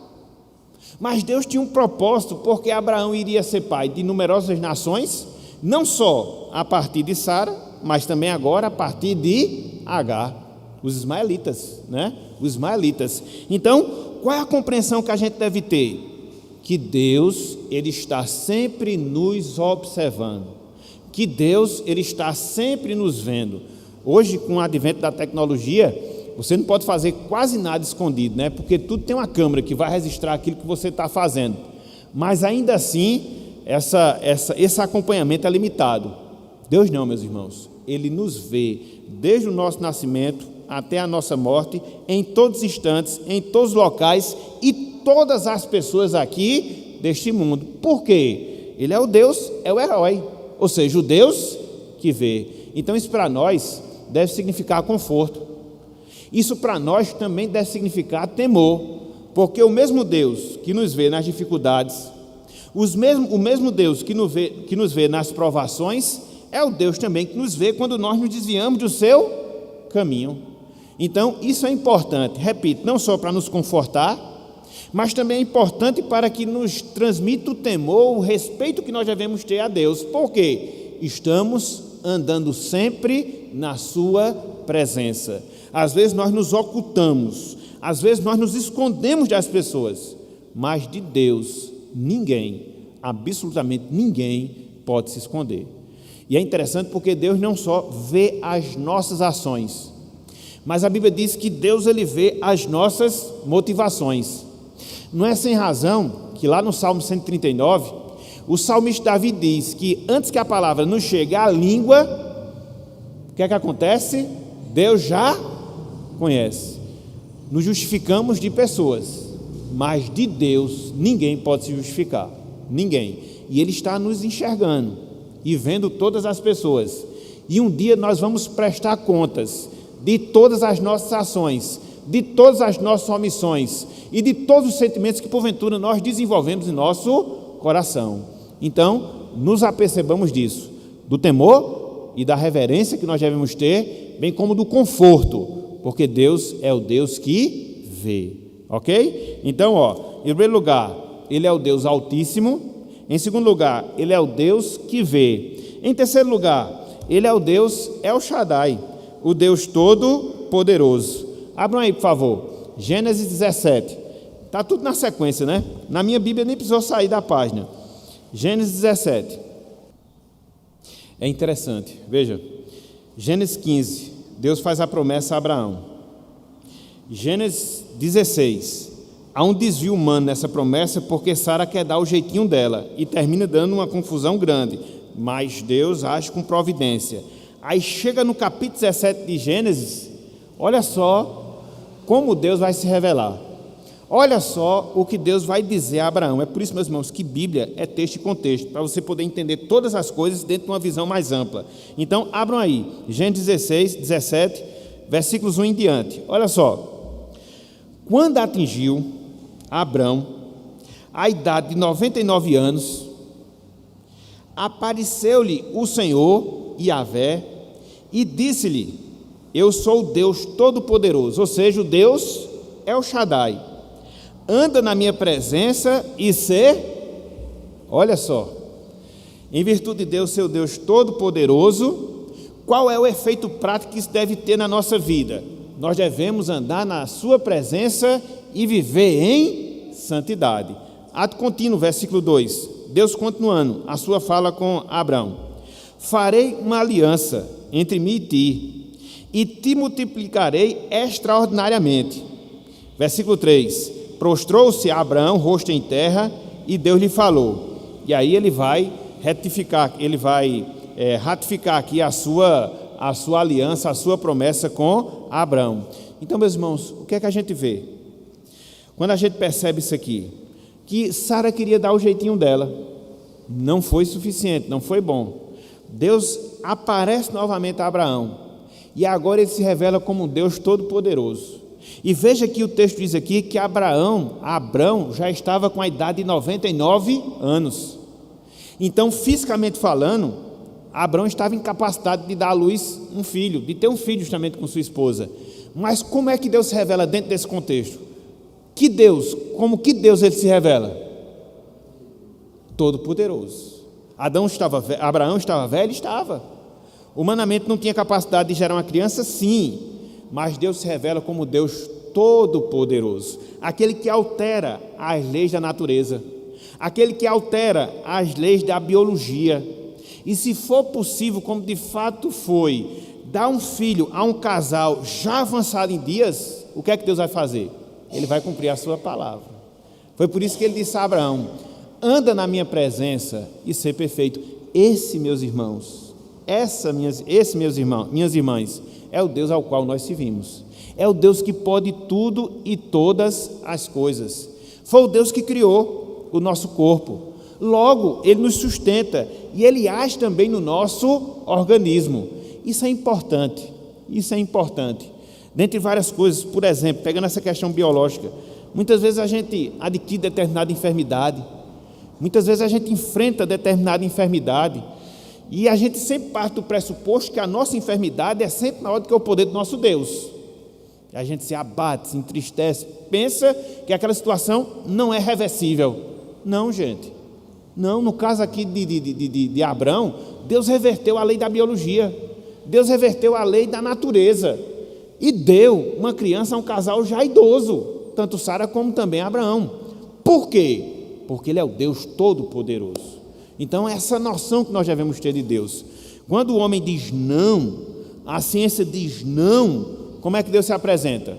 mas Deus tinha um propósito, porque Abraão iria ser pai de numerosas nações, não só a partir de Sara, mas também agora a partir de Agar, os ismaelitas, né? Os ismaelitas. Então, qual é a compreensão que a gente deve ter? Que Deus, Ele está sempre nos observando, que Deus, Ele está sempre nos vendo. Hoje, com o advento da tecnologia, você não pode fazer quase nada escondido, né? Porque tudo tem uma câmera que vai registrar aquilo que você está fazendo. Mas ainda assim, esse acompanhamento é limitado. Deus não, meus irmãos. Ele nos vê desde o nosso nascimento até a nossa morte, em todos os instantes, em todos os locais e todas as pessoas aqui deste mundo. Por quê? Ele é o Deus, é o herói, ou seja, o Deus que vê. Então isso para nós deve significar conforto. Isso para nós também deve significar temor, porque o mesmo Deus que nos vê nas dificuldades, o mesmo Deus que nos vê nas provações, é o Deus também que nos vê quando nós nos desviamos do seu caminho. Então isso é importante, repito, não só para nos confortar, mas também é importante para que nos transmita o temor, o respeito que nós devemos ter a Deus. Por quê? Estamos andando sempre na sua presença. Às vezes nós nos ocultamos, às vezes nós nos escondemos das pessoas, mas de Deus ninguém, absolutamente ninguém pode se esconder. E é interessante porque Deus não só vê as nossas ações, mas a Bíblia diz que Deus ele vê as nossas motivações. Não é sem razão que lá no Salmo 139, o salmista Davi diz que antes que a palavra nos chegue à língua, o que é que acontece? Deus já conhece. Nos justificamos de pessoas, mas de Deus ninguém pode se justificar, ninguém. E Ele está nos enxergando e vendo todas as pessoas. E um dia nós vamos prestar contas de todas as nossas ações, de todas as nossas omissões e de todos os sentimentos que porventura nós desenvolvemos em nosso coração. Então, nos apercebamos disso, do temor e da reverência que nós devemos ter, bem como do conforto, porque Deus é o Deus que vê, ok? Então, em primeiro lugar, Ele é o Deus Altíssimo. Em segundo lugar, Ele é o Deus que vê. Em terceiro lugar, Ele é o Deus El Shaddai, o Deus Todo-Poderoso. Abram aí, por favor, Gênesis 17. Está tudo na sequência, né? Na minha Bíblia nem precisou sair da página. Gênesis 17. É interessante, veja. Gênesis 15, Deus faz a promessa a Abraão. Gênesis 16, há um desvio humano nessa promessa porque Sara quer dar o jeitinho dela e termina dando uma confusão grande, mas Deus age com providência. Aí chega no capítulo 17 de Gênesis, olha só como Deus vai se revelar. Olha só o que Deus vai dizer a Abraão. É por isso, meus irmãos, que Bíblia é texto e contexto, para você poder entender todas as coisas dentro de uma visão mais ampla. Então, abram aí, Gênesis 16, 17, versículos 1 em diante. Olha só. Quando atingiu Abraão a idade de 99 anos, apareceu-lhe o Senhor, Yahvé, e disse-lhe: eu sou o Deus Todo-Poderoso, ou seja, o Deus El Shaddai. Anda na minha presença e olha só, em virtude de Deus ser o Deus Todo-Poderoso, qual é o efeito prático que isso deve ter na nossa vida? Nós devemos andar na sua presença e viver em santidade. Ato contínuo, versículo 2, Deus continuando a sua fala com Abraão: farei uma aliança entre mim e te multiplicarei extraordinariamente. Versículo 3, prostrou-se Abraão, rosto em terra, e Deus lhe falou. E aí ele vai ratificar aqui a sua aliança, a sua promessa com Abraão. Então, meus irmãos, o que é que a gente vê? Quando a gente percebe isso aqui, que Sara queria dar o jeitinho dela, não foi suficiente, não foi bom. Deus aparece novamente a Abraão, e agora ele se revela como um Deus Todo-Poderoso. E veja que o texto diz aqui que Abraão já estava com a idade de 99 anos. Então, fisicamente falando, Abraão estava incapacitado de dar à luz um filho, de ter um filho justamente com sua esposa. Mas como é que Deus se revela dentro desse contexto? Como que Deus ele se revela? Todo-Poderoso. Abraão estava velho? Estava. Humanamente não tinha capacidade de gerar uma criança? Sim. Mas Deus se revela como Deus Todo-Poderoso, aquele que altera as leis da natureza, aquele que altera as leis da biologia. E se for possível, como de fato foi, dar um filho a um casal já avançado em dias, o que é que Deus vai fazer? Ele vai cumprir a sua palavra. Foi por isso que ele disse a Abraão: anda na minha presença e ser perfeito. Esse, meus irmãos, Esse, meus irmãos, minhas irmãs, é o Deus ao qual nós servimos. É o Deus que pode tudo e todas as coisas. Foi o Deus que criou o nosso corpo. Logo, Ele nos sustenta e Ele age também no nosso organismo. Isso é importante. Isso é importante. Dentre várias coisas, por exemplo, pegando essa questão biológica, muitas vezes a gente adquire determinada enfermidade, muitas vezes a gente enfrenta determinada enfermidade, e a gente sempre parte do pressuposto que a nossa enfermidade é sempre maior do que o poder do nosso Deus. A gente se abate, se entristece, pensa que aquela situação não é reversível. Não, gente. Não, no caso aqui de Abraão, Deus reverteu a lei da biologia, Deus reverteu a lei da natureza e deu uma criança a um casal já idoso, tanto Sara como também Abraão. Por quê? Porque Ele é o Deus Todo-Poderoso. Então, essa noção que nós devemos ter de Deus. Quando o homem diz não, a ciência diz não, como é que Deus se apresenta?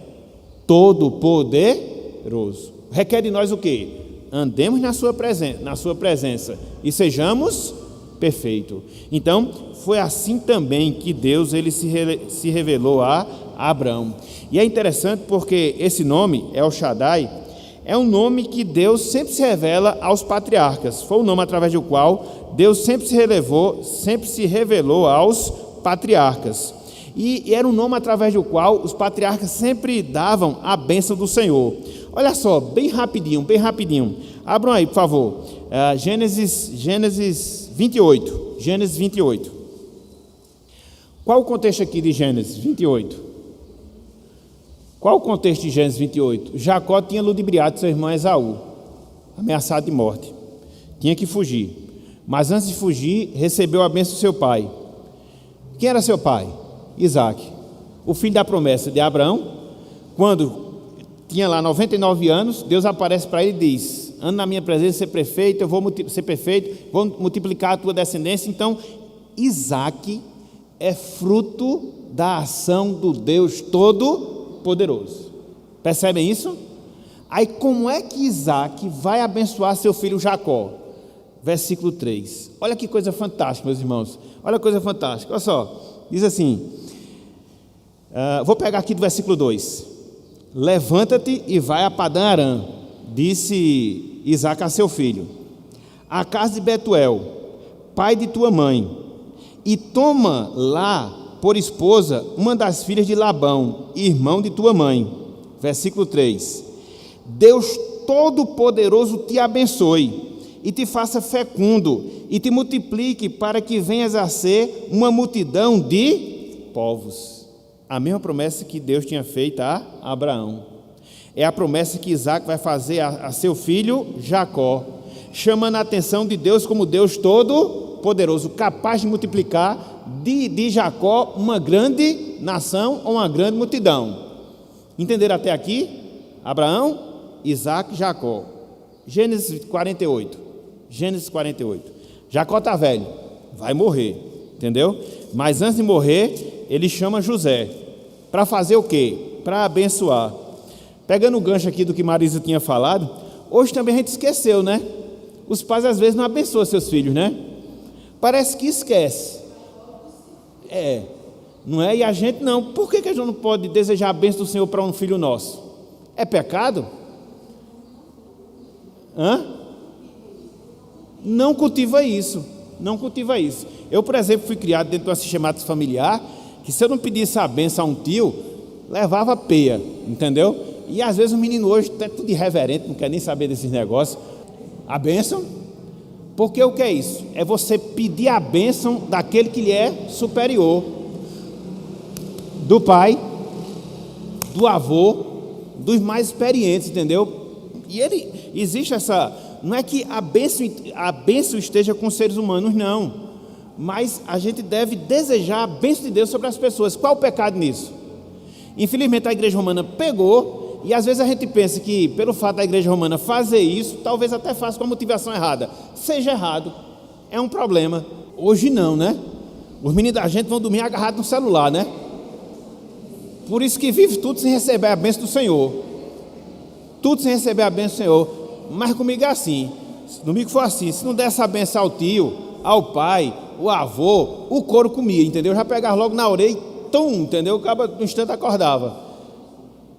Todo-Poderoso. Requer de nós o quê? Andemos na sua presença e sejamos perfeitos. Então, foi assim também que Deus ele se revelou a Abraão. E é interessante porque esse nome, El Shaddai, é um nome que Deus sempre se revela aos patriarcas. Foi o nome através do qual Deus sempre se revelou aos patriarcas. E era um nome através do qual os patriarcas sempre davam a bênção do Senhor. Olha só, bem rapidinho. Abram aí, por favor. Gênesis 28. Gênesis 28. Qual o contexto aqui de Gênesis 28? Qual o contexto de Gênesis 28? Jacó tinha ludibriado seu irmão Esaú, ameaçado de morte. Tinha que fugir. Mas antes de fugir, recebeu a bênção do seu pai. Quem era seu pai? Isaac, o filho da promessa de Abraão. Quando tinha lá 99 anos, Deus aparece para ele e diz: anda na minha presença, ser perfeito, eu vou ser perfeito, vou multiplicar a tua descendência. Então, Isaac é fruto da ação do Deus Todo-Poderoso. Percebem isso? Aí como é que Isaac vai abençoar seu filho Jacó? Versículo 3. Olha que coisa fantástica, meus irmãos. Olha que coisa fantástica. Olha só. Diz assim, vou pegar aqui do versículo 2. Levanta-te e vai a Padã Arã, disse Isaac a seu filho, à casa de Betuel, pai de tua mãe, e toma lá por esposa uma das filhas de Labão, irmão de tua mãe. Versículo 3. Deus Todo-Poderoso te abençoe e te faça fecundo e te multiplique para que venhas a ser uma multidão de povos. A mesma promessa que Deus tinha feito a Abraão. É a promessa que Isaac vai fazer a seu filho Jacó, chamando a atenção de Deus como Deus Todo-Poderoso, capaz de multiplicar de Jacó uma grande nação ou uma grande multidão. Entenderam até aqui? Abraão, Isaac, Jacó. Gênesis 48. Jacó está velho, vai morrer, entendeu? Mas antes de morrer, ele chama José. Para fazer o quê? Para abençoar. Pegando o gancho aqui do que Marisa tinha falado, hoje também a gente esqueceu, né? Os pais às vezes não abençoam seus filhos, né? Parece que esquece. Não é? E a gente não. Por que a gente não pode desejar a bênção do Senhor para um filho nosso? É pecado? Não cultiva isso. Eu, por exemplo, fui criado dentro de uma sistemática familiar que se eu não pedisse a bênção a um tio, levava peia, entendeu? E às vezes o menino hoje é tudo irreverente, não quer nem saber desses negócios. A bênção? Porque o que é isso? É você pedir a bênção daquele que lhe é superior, do pai, do avô, dos mais experientes, entendeu? E existe essa, não é que a bênção esteja com os seres humanos, não, mas a gente deve desejar a bênção de Deus sobre as pessoas. Qual o pecado nisso? Infelizmente a igreja romana pegou, e às vezes a gente pensa que pelo fato da igreja romana fazer isso, talvez até faça com a motivação errada. Seja errado, é um problema. Hoje não, né? Os meninos da gente vão dormir agarrados no celular, né? Por isso que vive tudo sem receber a bênção do Senhor. Tudo sem receber a bênção do Senhor. Mas comigo é assim. Comigo foi assim. Se não der essa bênção ao tio, ao pai, o avô, o couro comia, entendeu? Já pegava logo na orelha e tum, entendeu? O cabo no instante acordava.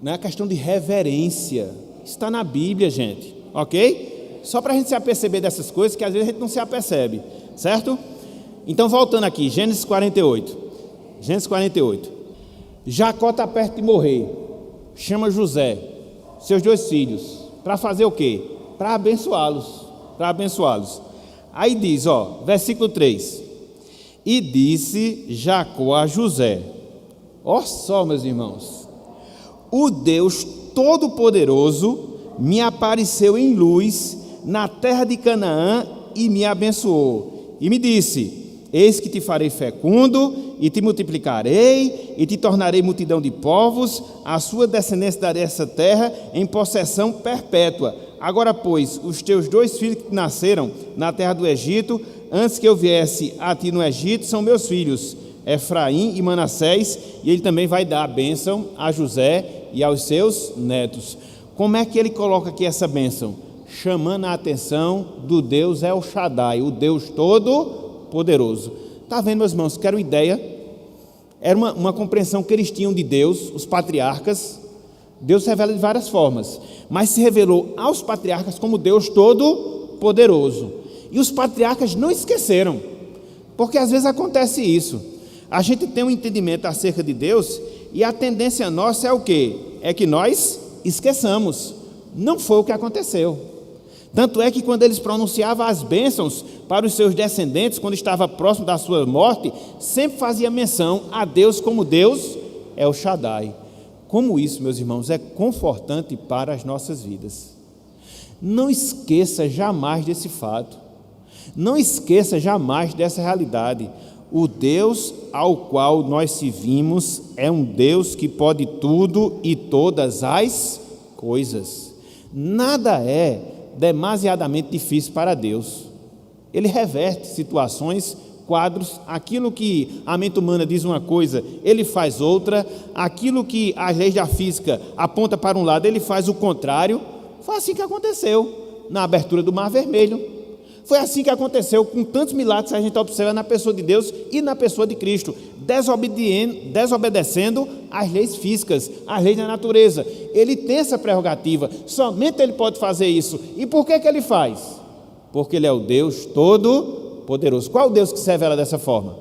Não é questão de reverência. Está na Bíblia, gente, ok? Só para a gente se aperceber dessas coisas, que às vezes a gente não se apercebe, certo? Então, voltando aqui, Gênesis 48. Gênesis 48. Jacó está perto de morrer. Chama José, seus 2 filhos, para fazer o quê? Para abençoá-los. Para abençoá-los. Aí diz, versículo 3. E disse Jacó a José, só, meus irmãos, o Deus Todo-Poderoso me apareceu em luz na terra de Canaã e me abençoou. E me disse, eis que te farei fecundo, e te multiplicarei, e te tornarei multidão de povos, a sua descendência darei essa terra em possessão perpétua. Agora, pois, os teus 2 filhos que nasceram na terra do Egito, antes que eu viesse a ti no Egito, são meus filhos, Efraim e Manassés, e ele também vai dar a bênção a José e aos seus netos. Como é que ele coloca aqui essa bênção? Chamando a atenção do Deus El Shaddai, o Deus Todo-Poderoso. Está vendo, meus irmãos? Quero ideia. Era uma compreensão que eles tinham de Deus, os patriarcas. Deus se revela de várias formas, mas se revelou aos patriarcas como Deus Todo-Poderoso. E os patriarcas não esqueceram, porque às vezes acontece isso. A gente tem um entendimento acerca de Deus e a tendência nossa é o quê? É que nós esqueçamos. Não foi o que aconteceu. Tanto é que quando eles pronunciavam as bênçãos para os seus descendentes, quando estava próximo da sua morte, sempre fazia menção a Deus como Deus El Shaddai. Como isso, meus irmãos, é confortante para as nossas vidas. Não esqueça jamais desse fato. Não esqueça jamais dessa realidade. O Deus ao qual nós servimos é um Deus que pode tudo e todas as coisas. Nada é demasiadamente difícil para Deus. Ele reverte situações, quadros, aquilo que a mente humana diz uma coisa, ele faz outra, aquilo que as leis da física aponta para um lado, ele faz o contrário. Foi assim que aconteceu na abertura do Mar Vermelho. Foi assim que aconteceu com tantos milagres que a gente observa na pessoa de Deus e na pessoa de Cristo, desobedecendo às leis físicas, às leis da natureza. Ele tem essa prerrogativa, somente ele pode fazer isso. E por que ele faz? Porque ele é o Deus Todo-Poderoso. Qual o Deus que se revela dessa forma?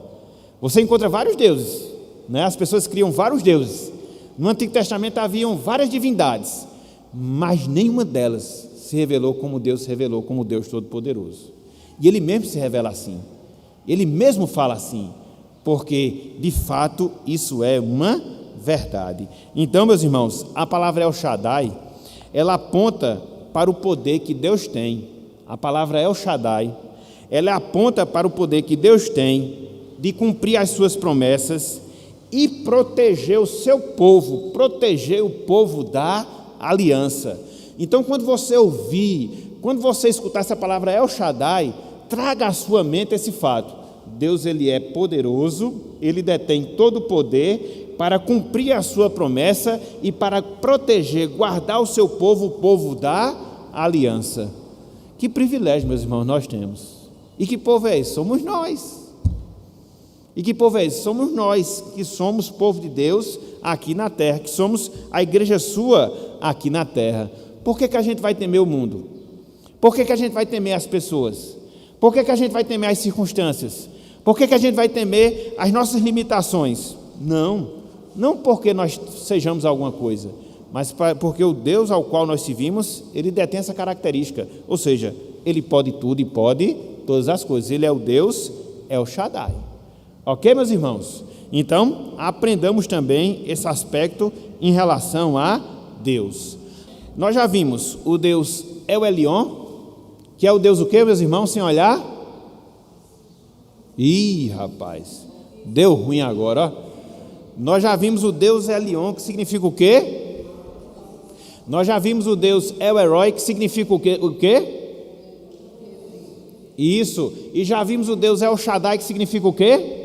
Você encontra vários deuses, né? As pessoas criam vários deuses. No Antigo Testamento haviam várias divindades, mas nenhuma delas se revelou como Deus se revelou, como Deus Todo-Poderoso. E ele mesmo se revela assim, ele mesmo fala assim, porque de fato isso é uma verdade. Então, meus irmãos, a palavra El Shaddai, ela aponta para o poder que Deus tem. A palavra El Shaddai, ela aponta para o poder que Deus tem de cumprir as suas promessas e proteger o seu povo, proteger o povo da aliança. Então, quando você ouvir, quando você escutar essa palavra El Shaddai, traga à sua mente esse fato. Deus, ele é poderoso, ele detém todo o poder para cumprir a sua promessa e para proteger, guardar o seu povo, o povo da aliança. Que privilégio, meus irmãos, nós temos. E que povo é esse? Somos nós. E que povo é esse? Somos nós, que somos povo de Deus aqui na terra, que somos a igreja sua aqui na terra. Por que a gente vai temer o mundo? Por que a gente vai temer as pessoas? Por que a gente vai temer as circunstâncias? Por que a gente vai temer as nossas limitações? Não porque nós sejamos alguma coisa, mas porque o Deus ao qual nós servimos, ele detém essa característica, ou seja, ele pode tudo e pode todas as coisas. Ele é o Deus El Shaddai. Ok, meus irmãos? Então, aprendamos também esse aspecto em relação a Deus. Nós já vimos o Deus El Elyon, que é o Deus o quê, meus irmãos, sem olhar? Ih, rapaz, deu ruim agora, ó. Nós já vimos o Deus Elyon, que significa o quê? Nós já vimos o Deus El Herói, que significa o quê? Isso, e já vimos o Deus El Shaddai, que significa o quê?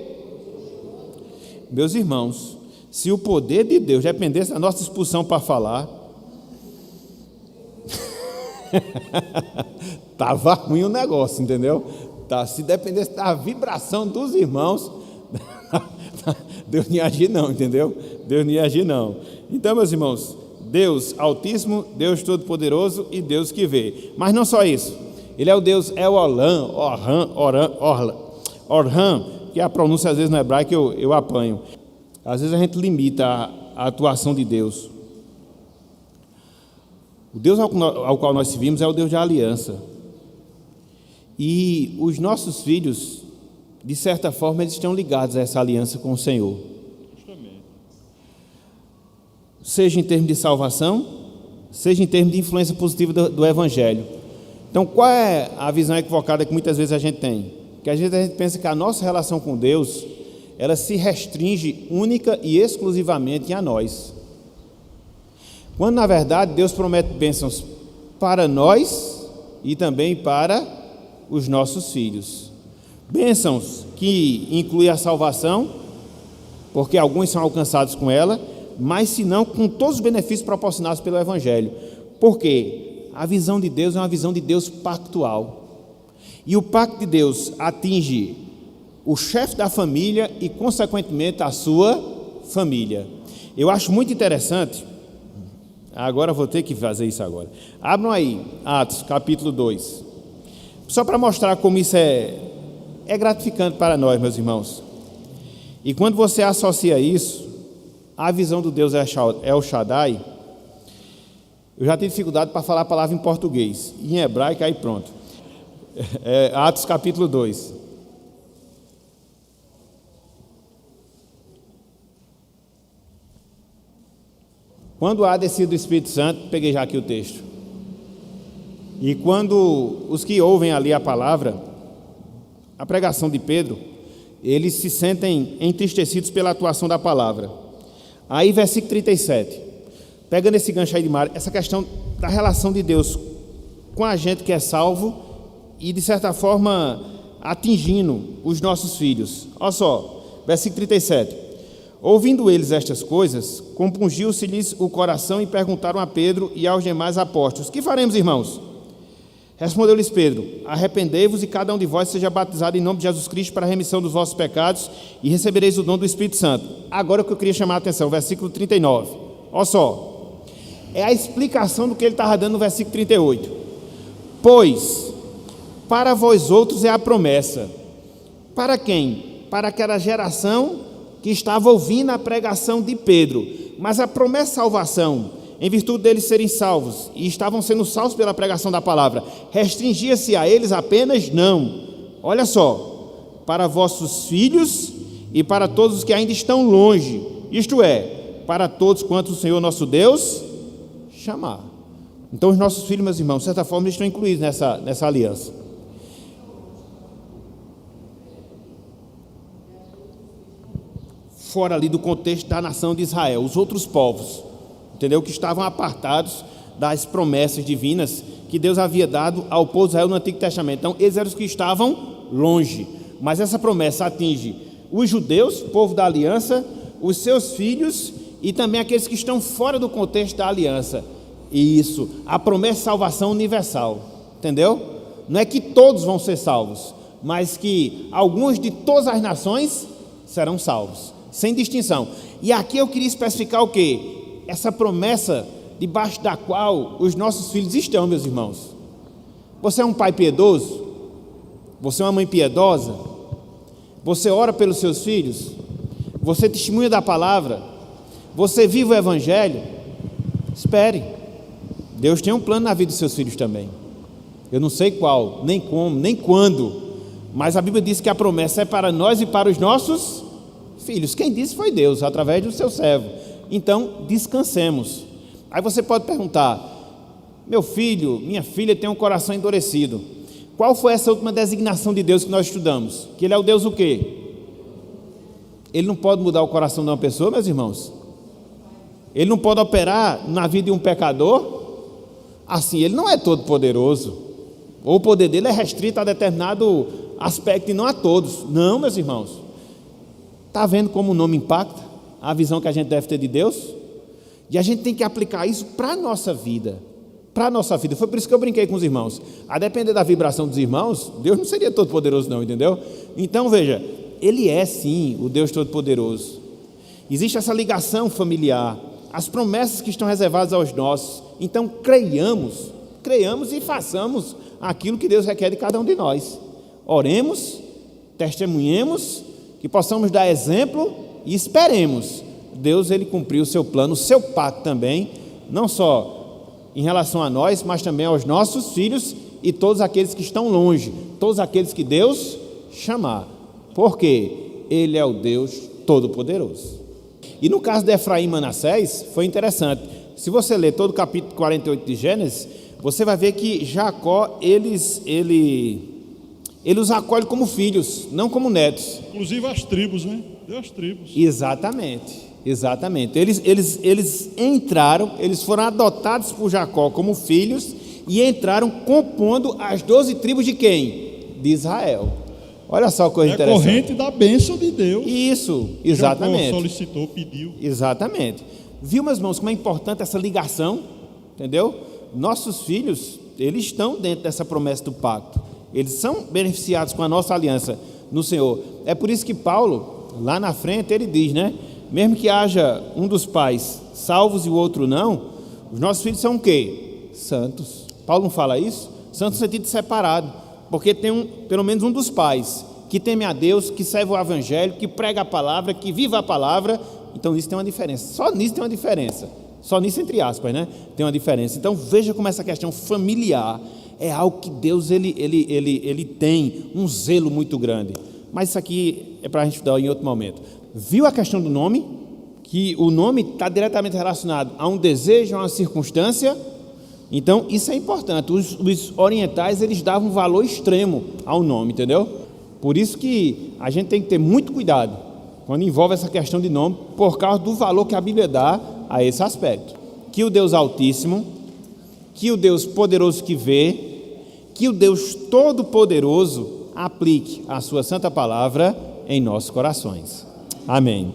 Meus irmãos, se o poder de Deus dependesse da nossa expulsão para falar, estava ruim o negócio, entendeu? Tá, se dependesse da vibração dos irmãos, Deus não ia agir não, entendeu? Deus não ia agir não. Então, meus irmãos, Deus Altíssimo, Deus Todo-Poderoso e Deus que vê. Mas não só isso, Ele é o Deus Orhan, que a pronúncia às vezes no hebraico eu apanho. Às vezes a gente limita a atuação de Deus. O Deus ao qual nós servimos é o Deus de aliança. E os nossos filhos, de certa forma, eles estão ligados a essa aliança com o Senhor. Seja em termos de salvação, seja em termos de influência positiva do Evangelho. Então, qual é a visão equivocada que muitas vezes a gente tem? Que às vezes a gente pensa que a nossa relação com Deus, ela se restringe única e exclusivamente a nós. Quando, na verdade, Deus promete bênçãos para nós e também para os nossos filhos. Bênçãos que incluem a salvação, porque alguns são alcançados com ela, mas se não com todos os benefícios proporcionados pelo Evangelho. Por quê? A visão de Deus é uma visão de Deus pactual. E o pacto de Deus atinge o chefe da família e, consequentemente, a sua família. Eu acho muito interessante, agora vou ter que fazer isso agora. Abram aí, Atos, capítulo 2. Só para mostrar como isso é gratificante para nós, meus irmãos. E quando você associa isso, a visão do Deus El Shaddai, eu já tive dificuldade para falar a palavra em português, e em hebraico, aí pronto. Atos capítulo 2. Quando há descido do Espírito Santo, peguei já aqui o texto. E quando os que ouvem ali a palavra, a pregação de Pedro, eles se sentem entristecidos pela atuação da palavra. Aí, versículo 37, pegando esse gancho aí de Mário, essa questão da relação de Deus com a gente que é salvo e, de certa forma, atingindo os nossos filhos. Olha só, versículo 37. Ouvindo eles estas coisas, compungiu-se-lhes o coração e perguntaram a Pedro e aos demais apóstolos: que faremos, irmãos? Respondeu-lhes Pedro: arrependei-vos e cada um de vós seja batizado em nome de Jesus Cristo para a remissão dos vossos pecados e recebereis o dom do Espírito Santo. Agora o que eu queria chamar a atenção, versículo 39. Olha só, é a explicação do que ele estava dando no versículo 38. Pois, para vós outros é a promessa. Para quem? Para aquela geração que estava ouvindo a pregação de Pedro. Mas a promessa de salvação, em virtude deles serem salvos, e estavam sendo salvos pela pregação da palavra, restringia-se a eles apenas? Não. Olha só, para vossos filhos e para todos os que ainda estão longe, isto é, para todos quantos o Senhor nosso Deus chamar. Então os nossos filhos, meus irmãos, de certa forma, estão incluídos nessa aliança. Fora ali do contexto da nação de Israel, os outros povos, entendeu? Que estavam apartados das promessas divinas que Deus havia dado ao povo de Israel no Antigo Testamento. Então, eles eram os que estavam longe. Mas essa promessa atinge os judeus, povo da aliança, os seus filhos e também aqueles que estão fora do contexto da aliança. E isso, a promessa de salvação universal, entendeu? Não é que todos vão ser salvos, mas que alguns de todas as nações serão salvos, sem distinção. E aqui eu queria especificar o quê? Essa promessa debaixo da qual os nossos filhos estão, meus irmãos. Você é um pai piedoso? Você é uma mãe piedosa? Você ora pelos seus filhos? Você testemunha da palavra? Você vive o Evangelho? Espere. Deus tem um plano na vida dos seus filhos também. Eu não sei qual, nem como, nem quando, mas a Bíblia diz que a promessa é para nós e para os nossos filhos. Quem disse foi Deus, através do seu servo. Então, descansemos. Aí você pode perguntar: meu filho, minha filha tem um coração endurecido. Qual foi essa última designação de Deus que nós estudamos? Que Ele é o Deus o quê? Ele não pode mudar o coração de uma pessoa, meus irmãos? Ele não pode operar na vida de um pecador? Assim, Ele não é todo poderoso. Ou o poder dele é restrito a determinado aspecto e não a todos. Não, meus irmãos. Está vendo como o nome impacta a visão que a gente deve ter de Deus? E a gente tem que aplicar isso para a nossa vida. para a nossa vida. Foi por isso que eu brinquei com os irmãos. A depender da vibração dos irmãos, Deus não seria todo poderoso não, entendeu? Então veja, Ele é sim o Deus todo poderoso. Existe essa ligação familiar, as promessas que estão reservadas aos nossos. Então creiamos e façamos aquilo que Deus requer de cada um de nós. Oremos, testemunhemos, que possamos dar exemplo e esperemos. Deus, Ele cumpriu o seu plano, o seu pacto também, não só em relação a nós, mas também aos nossos filhos e todos aqueles que estão longe, todos aqueles que Deus chamar, porque Ele é o Deus Todo-Poderoso. E no caso de Efraim e Manassés, foi interessante. Se você ler todo o capítulo 48 de Gênesis, você vai ver que Jacó, ele os acolhe como filhos, não como netos. Inclusive as tribos, né? Deu as tribos. Exatamente. Eles entraram, eles foram adotados por Jacó como filhos e entraram compondo as 12 tribos de quem? De Israel. Olha só a coisa interessante. Corrente da bênção de Deus. Isso, exatamente. Jacó solicitou, pediu. Exatamente. Viu, meus irmãos, como é importante essa ligação? Entendeu? Nossos filhos, eles estão dentro dessa promessa do pacto. Eles são beneficiados com a nossa aliança no Senhor. É por isso que Paulo, lá na frente, ele diz, né? Mesmo que haja um dos pais salvos e o outro não, os nossos filhos são o quê? Santos. Paulo não fala isso? Santos no sentido de separado, porque tem pelo menos um dos pais que teme a Deus, que serve o evangelho, que prega a palavra, que viva a palavra. Então nisso tem uma diferença, só nisso tem uma diferença, só nisso entre aspas, né? Tem uma diferença. Então veja como essa questão familiar é algo que Deus ele tem um zelo muito grande. Mas isso aqui é para a gente estudar em outro momento. Viu a questão do nome? Que o nome está diretamente relacionado a um desejo, a uma circunstância. Então isso é importante. Os orientais, eles davam um valor extremo ao nome, entendeu? Por isso que a gente tem que ter muito cuidado quando envolve essa questão de nome, por causa do valor que a Bíblia dá a esse aspecto. Que o Deus Altíssimo, que o Deus Poderoso que vê, que o Deus Todo-Poderoso aplique a sua santa palavra em nossos corações. Amém.